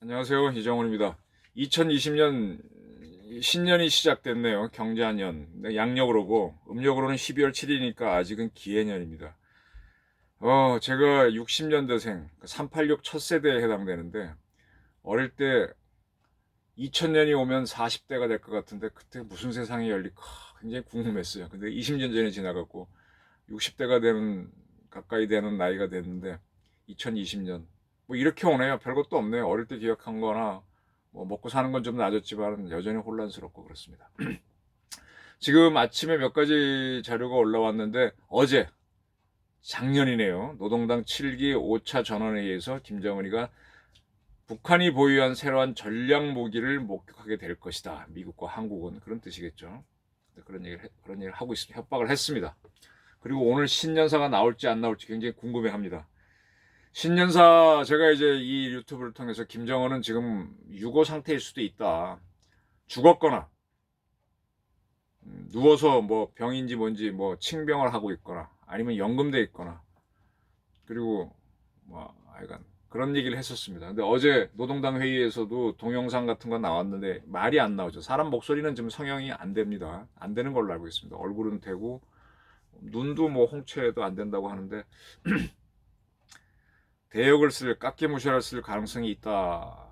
안녕하세요. 이정훈입니다. 2020년 신년이 시작됐네요. 경자년. 양력으로고 음력으로는 12월 7일이니까 아직은 기해년입니다. 제가 60년대생 386 첫 세대에 해당되는데 어릴 때 2000년이 오면 40대가 될 것 같은데 그때 무슨 세상이 열릴까 굉장히 궁금했어요. 근데 20년 전에 지나갔고 60대가 되는 가까이 되는 나이가 됐는데 2020년 뭐 이렇게 오네요. 별것도 없네요. 어릴 때 기억한 거나 뭐 먹고 사는 건 좀 나아졌지만 여전히 혼란스럽고 그렇습니다. 지금 아침에 몇 가지 자료가 올라왔는데 어제 작년이네요. 노동당 7기 5차 전원회의에서 김정은이가 북한이 보유한 새로운 전략 무기를 목격하게 될 것이다. 미국과 한국은 그런 뜻이겠죠. 그런 얘기를 하고 있습니다. 협박을 했습니다. 그리고 오늘 신년사가 나올지 안 나올지 굉장히 궁금해합니다. 신년사 제가 이제 이 유튜브를 통해서 김정은은 지금 유고 상태일 수도 있다. 죽었거나 누워서 뭐 병인지 뭔지 뭐 칭병을 하고 있거나 아니면 연금돼 있거나 그리고 뭐 하여간 그런 얘기를 했었습니다. 근데 어제 노동당 회의에서도 동영상 같은 거 나왔는데 말이 안 나오죠. 사람 목소리는 지금 성형이 안 됩니다. 안 되는 걸로 알고 있습니다. 얼굴은 되고 눈도 뭐 홍채도 안 된다고 하는데 대역을 깎기무시를 쓸 가능성이 있다.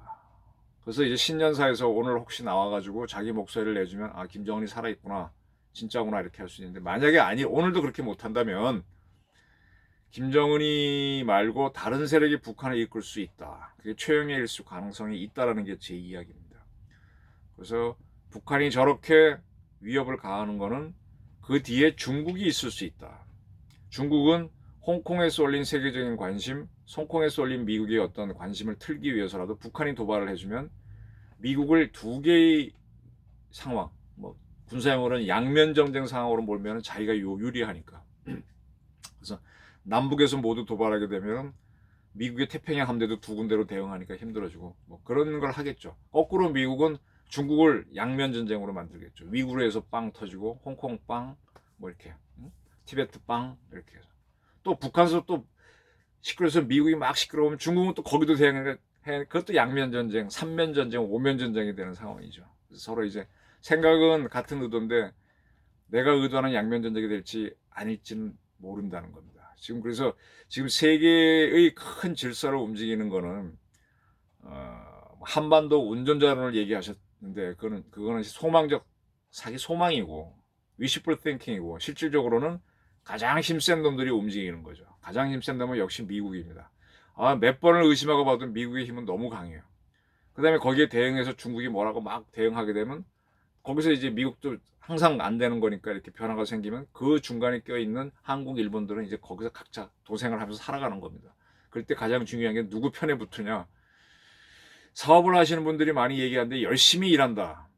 그래서 이제 신년사에서 오늘 혹시 나와가지고 자기 목소리를 내주면 아 김정은이 살아있구나 진짜구나 이렇게 할 수 있는데 만약에 오늘도 그렇게 못한다면 김정은이 말고 다른 세력이 북한을 이끌 수 있다. 그게 최영의 일수 가능성이 있다라는 게 제 이야기입니다. 그래서 북한이 저렇게 위협을 가하는 거는 그 뒤에 중국이 있을 수 있다. 중국은 홍콩에 쏠린 세계적인 관심, 홍콩에 쏠린 미국의 어떤 관심을 틀기 위해서라도 북한이 도발을 해주면 미국을 두 개의 상황, 뭐 군사용어로는 양면 정쟁 상황으로 몰면 자기가 유리하니까. 그래서 남북에서 모두 도발하게 되면 미국의 태평양 함대도 두 군데로 대응하니까 힘들어지고 뭐 그런 걸 하겠죠. 거꾸로 미국은 중국을 양면 전쟁으로 만들겠죠. 위구르에서 빵 터지고 홍콩 빵, 뭐 이렇게 티베트 빵 이렇게 해서 또 북한에서 또 시끄러워서 미국이 막 시끄러우면 중국은 또 거기도 대응해. 그것도 양면 전쟁, 삼면 전쟁, 오면 전쟁이 되는 상황이죠. 서로 이제 생각은 같은 의도인데 내가 의도하는 양면 전쟁이 될지 아닐지는 모른다는 겁니다. 지금 그래서 지금 세계의 큰 질서를 움직이는 거는 한반도 운전자론을 얘기하셨는데 그거는 소망적 사기 소망이고 wishful thinking이고 실질적으로는 가장 힘센 놈들이 움직이는 거죠. 가장 힘센 놈은 역시 미국입니다. 몇 번을 의심하고 봐도 미국의 힘은 너무 강해요. 그 다음에 거기에 대응해서 중국이 뭐라고 막 대응하게 되면 거기서 이제 미국도 항상 안 되는 거니까 이렇게 변화가 생기면 그 중간에 껴있는 한국, 일본들은 이제 거기서 각자 도생을 하면서 살아가는 겁니다. 그럴 때 가장 중요한 게 누구 편에 붙으냐. 사업을 하시는 분들이 많이 얘기하는데 열심히 일한다.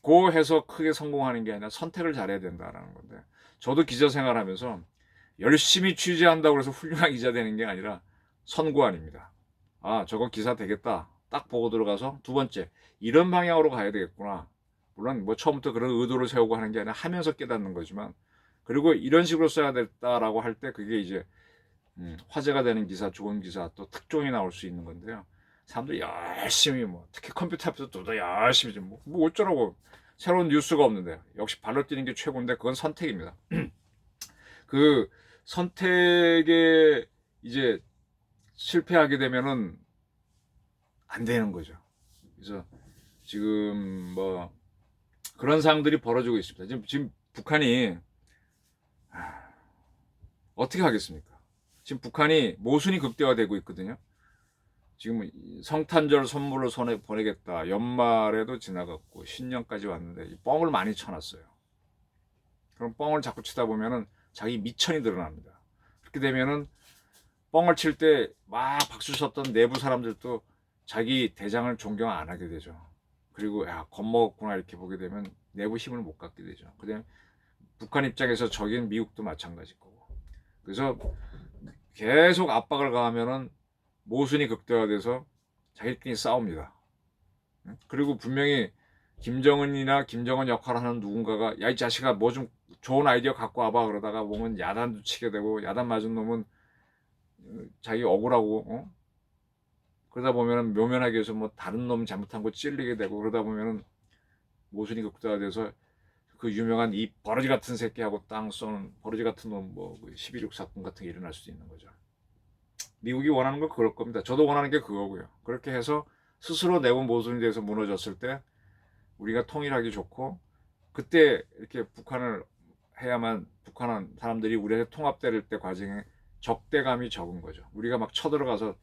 고 해서 크게 성공하는 게 아니라 선택을 잘해야 된다라는 건데 저도 기자 생활하면서 열심히 취재한다고 해서 훌륭한 기자 되는 게 아니라 선구안입니다. 저거 기사 되겠다. 딱 보고 들어가서 두 번째 이런 방향으로 가야 되겠구나. 물론 뭐 처음부터 그런 의도를 세우고 하는 게 아니라 하면서 깨닫는 거지만 그리고 이런 식으로 써야 됐다라고 할 때 그게 이제 화제가 되는 기사, 좋은 기사 또 특종이 나올 수 있는 건데요. 사람들이 열심히 뭐 특히 컴퓨터 앞에서 또 열심히 뭐 어쩌라고 새로운 뉴스가 없는데 역시 발로 뛰는 게 최고인데 그건 선택입니다. 그 선택에 이제 실패하게 되면은 안 되는 거죠. 그래서 지금 뭐 그런 상황들이 벌어지고 있습니다. 지금 북한이 어떻게 하겠습니까? 지금 북한이 모순이 극대화되고 있거든요. 지금 성탄절 선물로 손에 보내겠다. 연말에도 지나갔고 신년까지 왔는데 뻥을 많이 쳐놨어요. 그럼 뻥을 자꾸 치다 보면은 자기 미천이 드러납니다. 그렇게 되면은 뻥을 칠 때 막 박수 쳤던 내부 사람들도 자기 대장을 존경 안 하게 되죠. 그리고 겁먹었구나 이렇게 보게 되면 내부 힘을 못 갖게 되죠. 그다음에 북한 입장에서 적인 미국도 마찬가지일 거고. 그래서 계속 압박을 가하면은 모순이 극대화돼서 자기들끼리 싸웁니다. 그리고 분명히 김정은이나 김정은 역할을 하는 누군가가 야 이 자식아 뭐 좀 좋은 아이디어 갖고 와봐 그러다가 보면 야단도 치게 되고 야단 맞은 놈은 자기 억울하고 그러다 보면은 묘면하기 위해서 뭐 다른 놈 잘못한 거 찔리게 되고, 그러다 보면은 모순이 극대화돼서 그 유명한 이 버러지 같은 새끼하고 땅 쏘는 버러지 같은 놈, 뭐 12.6 사건 같은 게 일어날 수도 있는 거죠. 미국이 원하는 건 그럴 겁니다. 저도 원하는 게 그거고요. 그렇게 해서 스스로 내분 모순이 돼서 무너졌을 때 우리가 통일하기 좋고, 그때 이렇게 북한을 해야만 북한 사람들이 우리한테 통합될 때 과정에 적대감이 적은 거죠. 우리가 막 쳐들어가서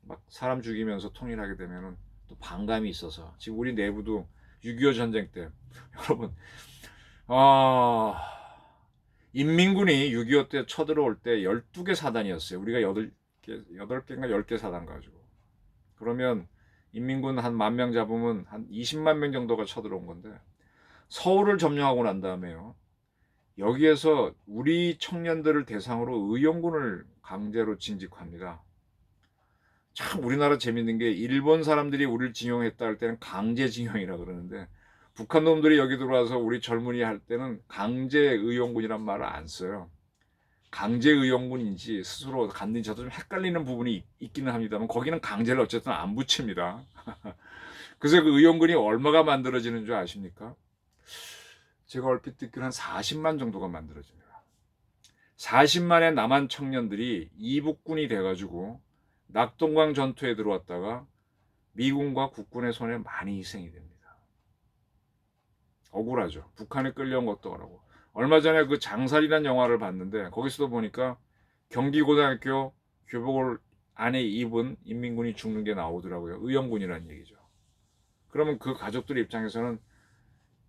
막 사람 죽이면서 통일하게 되면은 또 반감이 있어서, 지금 우리 내부도 6.25 전쟁 때 여러분, 아, 인민군이 6.25 때 쳐들어올 때 12개 사단이었어요. 우리가 8개인가 10개 사단 가지고. 그러면 인민군 한 10,000명 잡으면 한 20만 명 정도가 쳐들어온 건데, 서울을 점령하고 난 다음에요, 여기에서 우리 청년들을 대상으로 의용군을 강제로 징집합니다. 참 우리나라 재밌는 게, 일본 사람들이 우리를 징용했다 할 때는 강제징용이라 그러는데, 북한 놈들이 여기 들어와서 우리 젊은이 할 때는 강제의용군이란 말을 안 써요. 강제의용군인지 스스로 갔는지 저도 좀 헷갈리는 부분이 있기는 합니다만, 거기는 강제를 어쨌든 안 붙입니다. 그래서 그 의용군이 얼마가 만들어지는 줄 아십니까? 제가 얼핏 듣기로 한 40만 정도가 만들어집니다. 40만의 남한 청년들이 이북군이 돼가지고 낙동강 전투에 들어왔다가 미군과 국군의 손에 많이 희생이 됩니다. 억울하죠. 북한에 끌려온 것도 그러고. 얼마 전에 그 장살이라는 영화를 봤는데, 거기서도 보니까 경기고등학교 교복을 안에 입은 인민군이 죽는 게 나오더라고요. 의용군이라는 얘기죠. 그러면 그 가족들 입장에서는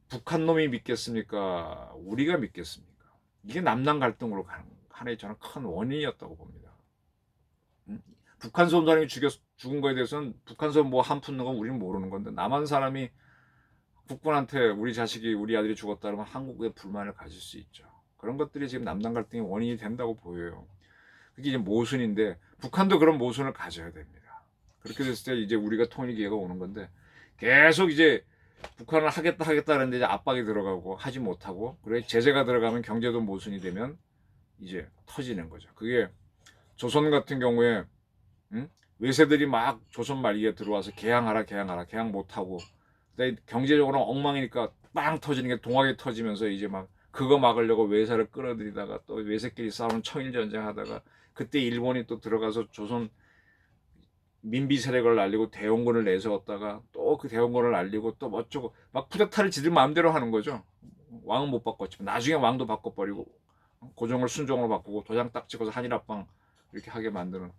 북한 놈이 믿겠습니까? 우리가 믿겠습니까? 이게 남남 갈등으로 가는 하나의 저는 큰 원인이었다고 봅니다. 북한선 사람이 죽은 거에 대해서는 북한선 뭐 한 푼 넣은 건 우리는 모르는 건데, 남한 사람이 국군한테 우리 자식이 우리 아들이 죽었다 그러면 한국에 불만을 가질 수 있죠. 그런 것들이 지금 남남 갈등의 원인이 된다고 보여요. 그게 이제 모순인데, 북한도 그런 모순을 가져야 됩니다. 그렇게 됐을 때 이제 우리가 통일 기회가 오는 건데, 계속 이제 북한을 하겠다 하는데 이제 압박이 들어가고 하지 못하고, 그래 제재가 들어가면 경제도 모순이 되면 이제 터지는 거죠. 그게 조선 같은 경우에 외세들이 막 조선 말기에 들어와서 개항하라 개항 못하고, 경제적으로 엉망이니까 빵 터지는 게 동학이 터지면서 이제 막 그거 막으려고 외세를 끌어들이다가 또 외세끼리 싸우는 청일전쟁 하다가, 그때 일본이 또 들어가서 조선 민비 세력을 날리고 대원군을 내세웠다가 또 그 대원군을 날리고 또 어쩌고 막 쿠데타를 지들 마음대로 하는 거죠. 왕은 못 바꿨지만 나중에 왕도 바꿔버리고 고종을 순종으로 바꾸고 도장 딱 찍어서 한일합방 이렇게 하게 만드는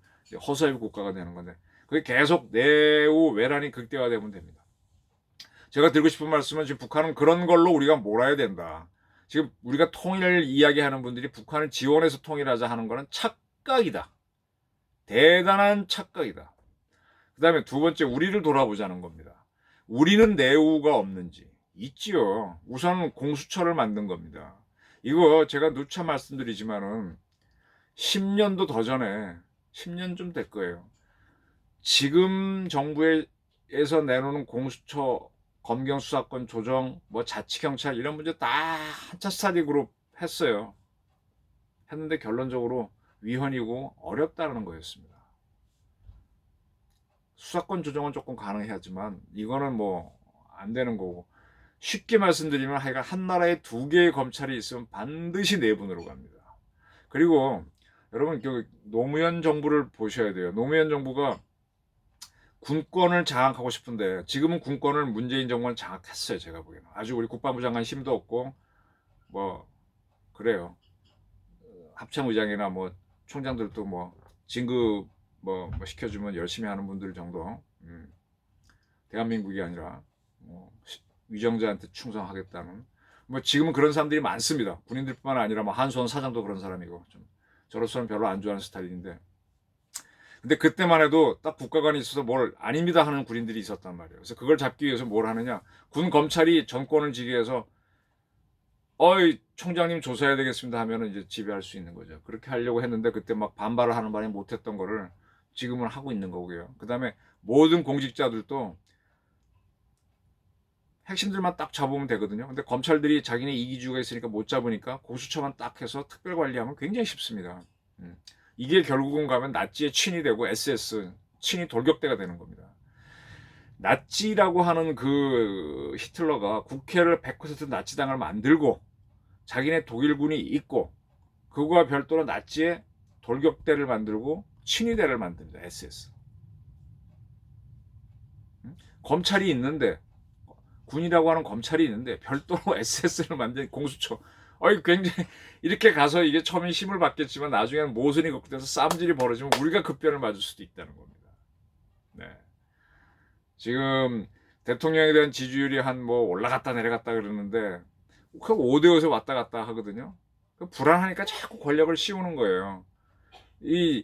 허수아비 국가가 되는 건데, 그게 계속 내후 외란이 극대화되면 됩니다. 제가 드리고 싶은 말씀은, 지금 북한은 그런 걸로 우리가 몰아야 된다. 지금 우리가 통일 이야기하는 분들이 북한을 지원해서 통일하자 하는 거는 착각이다. 대단한 착각이다. 그 다음에 두 번째, 우리를 돌아보자는 겁니다. 우리는 내우가 없는지. 있지요. 우선 공수처를 만든 겁니다. 이거 제가 누차 말씀드리지만은 10년도 더 전에, 10년 좀 될 거예요, 지금 정부에서 내놓는 공수처, 검경 수사권 조정, 뭐 자치경찰 이런 문제 다 한차 스타디 그룹 했어요. 했는데 결론적으로 위헌이고 어렵다는 거였습니다. 수사권 조정은 조금 가능하지만 이거는 뭐 안 되는 거고, 쉽게 말씀드리면 하여간 한 나라에 2개의 검찰이 있으면 반드시 내분으로 갑니다. 그리고 여러분, 노무현 정부를 보셔야 돼요. 노무현 정부가 군권을 장악하고 싶은데, 지금은 군권을 문재인 정부는 장악했어요. 제가 보기에는 아주 우리 국방부 장관 힘도 없고 뭐 그래요. 합참의장이나 뭐 총장들도 뭐 진급 뭐 시켜주면 열심히 하는 분들 정도, 대한민국이 아니라 뭐 위정자한테 충성하겠다는, 뭐 지금은 그런 사람들이 많습니다. 군인들뿐만 아니라 뭐 한수원 사장도 그런 사람이고, 좀 저로서는 별로 안 좋아하는 스타일인데, 근데 그때만 해도 딱 국가관이 있어서 뭘 아닙니다 하는 군인들이 있었단 말이에요. 그래서 그걸 잡기 위해서 뭘 하느냐, 군 검찰이 정권을 쥐기 위해서 어이 총장님 조사해야 되겠습니다 하면은 이제 지배할 수 있는 거죠. 그렇게 하려고 했는데 그때 막 반발을 하는 바람에 못했던 거를 지금은 하고 있는 거고요. 그 다음에 모든 공직자들도 핵심들만 딱 잡으면 되거든요. 근데 검찰들이 자기네 이기주의가 있으니까 못 잡으니까 공수처만 딱 해서 특별 관리하면 굉장히 쉽습니다. 이게 결국은 가면 나치의 친이 되고 SS, 친위 돌격대가 되는 겁니다. 나치라고 하는 그 히틀러가 국회를 100% 나치당을 만들고 자기네 독일군이 있고 그거와 별도로 나치의 돌격대를 만들고 친위대를 만듭니다. SS. 검찰이 있는데 군이라고 하는 검찰이 있는데 별도로 SS를 만든 공수처. 굉장히 이렇게 가서 이게 처음엔 힘을 받겠지만 나중에는 모순이 극대해서 싸움질이 벌어지면 우리가 급변을 맞을 수도 있다는 겁니다. 네. 지금 대통령에 대한 지지율이 한 뭐 올라갔다 내려갔다 그러는데 그 5대5에서 왔다 갔다 하거든요. 불안하니까 자꾸 권력을 씌우는 거예요. 이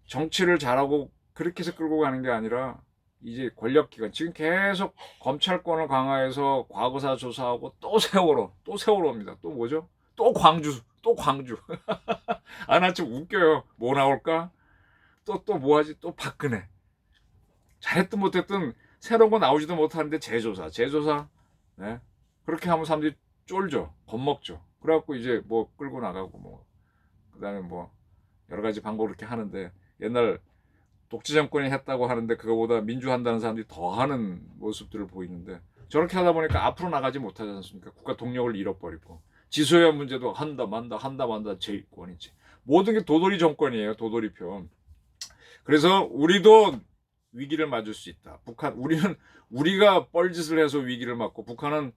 정치를 잘하고 그렇게 해서 끌고 가는 게 아니라 이제 권력기관 지금 계속 검찰권을 강화해서 과거사 조사하고 또 세월호입니다. 또 뭐죠? 또 광주 아, 나 좀 웃겨요. 뭐 나올까? 또 뭐하지? 또 박근혜. 잘했든 못했든 새로운 거 나오지도 못하는데 재조사. 네? 그렇게 하면 사람들이 쫄죠. 겁먹죠. 그래갖고 이제 뭐 끌고 나가고 뭐 그다음에 뭐 여러 가지 방법을 이렇게 하는데 옛날 독재 정권이 했다고 하는데 그거보다 민주한다는 사람들이 더 하는 모습들을 보이는데 저렇게 하다 보니까 앞으로 나가지 못하지 않습니까? 국가 동력을 잃어버리고 지소연 문제도 한다 만다 제일권이지. 모든 게 도돌이 정권이에요. 도돌이표. 그래서 우리도 위기를 맞을 수 있다. 우리가 뻘짓을 해서 위기를 맞고 북한은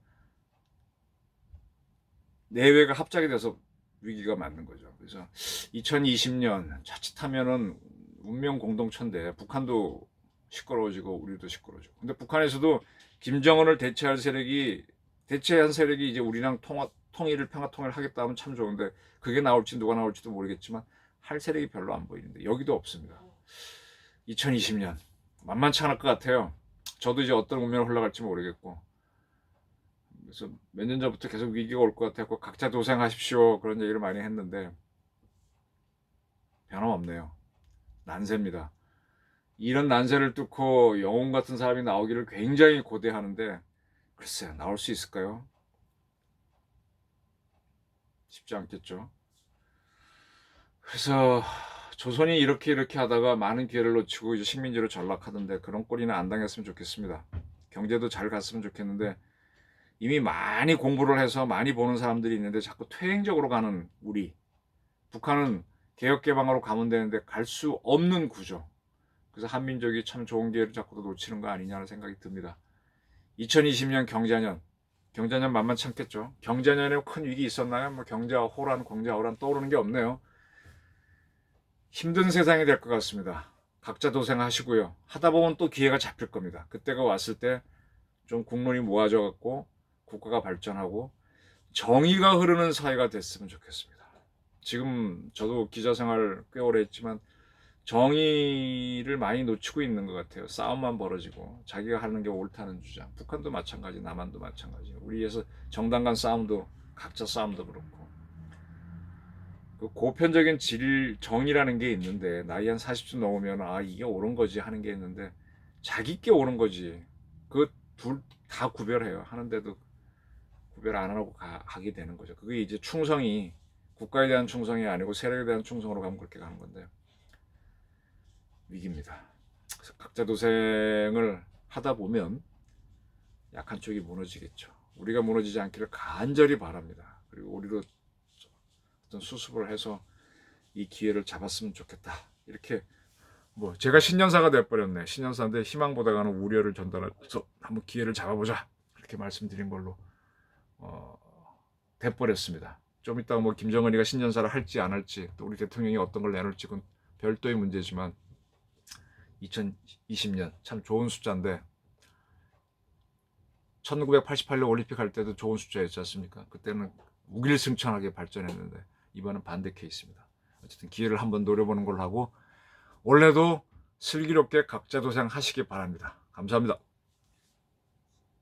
내외가 합작이 돼서 위기가 맞는 거죠. 그래서 2020년 자칫하면은 운명 공동체인데 북한도 시끄러워지고 우리도 시끄러워지고. 근데 북한에서도 김정은을 대체한 세력이 이제 우리랑 평화 통일을 하겠다 하면 참 좋은데 그게 나올지 누가 나올지도 모르겠지만 할 세력이 별로 안 보이는데 여기도 없습니다. 2020년 만만치 않을 것 같아요. 저도 이제 어떤 운명을 흘러갈지 모르겠고 그래서 몇 년 전부터 계속 위기가 올 것 같아서 각자 도생하십시오 그런 얘기를 많이 했는데 변함없네요. 난세입니다. 이런 난세를 뚫고 영웅 같은 사람이 나오기를 굉장히 고대하는데 글쎄요, 나올 수 있을까요? 쉽지 않겠죠. 그래서 조선이 이렇게 하다가 많은 기회를 놓치고 이제 식민지로 전락하던데 그런 꼴이나 안 당했으면 좋겠습니다. 경제도 잘 갔으면 좋겠는데 이미 많이 공부를 해서 많이 보는 사람들이 있는데 자꾸 퇴행적으로 가는 우리. 북한은 개혁개방으로 가면 되는데 갈 수 없는 구조. 그래서 한민족이 참 좋은 기회를 자꾸 놓치는 거 아니냐는 생각이 듭니다. 2020년 경자년 만만치 않겠죠. 경자년에 큰 위기 있었나요? 뭐 경자호란 떠오르는 게 없네요. 힘든 세상이 될 것 같습니다. 각자 도생하시고요. 하다 보면 또 기회가 잡힐 겁니다. 그때가 왔을 때 좀 국론이 모아져 갖고 국가가 발전하고 정의가 흐르는 사회가 됐으면 좋겠습니다. 지금 저도 기자 생활 꽤 오래 했지만 정의를 많이 놓치고 있는 것 같아요. 싸움만 벌어지고 자기가 하는 게 옳다는 주장. 북한도 마찬가지, 남한도 마찬가지. 우리에서 정당 간 싸움도 각자 싸움도 그렇고 그 고편적인 정의라는 게 있는데 나이 한 40쯤 넘으면 이게 옳은 거지 하는 게 있는데 자기께 옳은 거지. 그 둘 다 구별해요. 하는데도 구별 안 하고 가게 되는 거죠. 그게 이제 충성이 국가에 대한 충성이 아니고 세력에 대한 충성으로 가면 그렇게 가는 건데 위기입니다. 그래서 각자 도생을 하다 보면 약한 쪽이 무너지겠죠. 우리가 무너지지 않기를 간절히 바랍니다. 그리고 우리도 어떤 수습을 해서 이 기회를 잡았으면 좋겠다. 이렇게 뭐 제가 신년사가 돼버렸네. 신년사인데 희망보다가는 우려를 전달해서 한번 기회를 잡아보자. 이렇게 말씀드린 걸로 돼버렸습니다. 좀 이따가 뭐 김정은이가 신년사를 할지 안 할지 또 우리 대통령이 어떤 걸 내놓을지 그건 별도의 문제지만 2020년 참 좋은 숫자인데 1988년 올림픽 할 때도 좋은 숫자였지 않습니까? 그때는 우길승천하게 발전했는데 이번은 반대 케이스입니다. 어쨌든 기회를 한번 노려보는 걸로 하고 올해도 슬기롭게 각자 도생하시기 바랍니다. 감사합니다.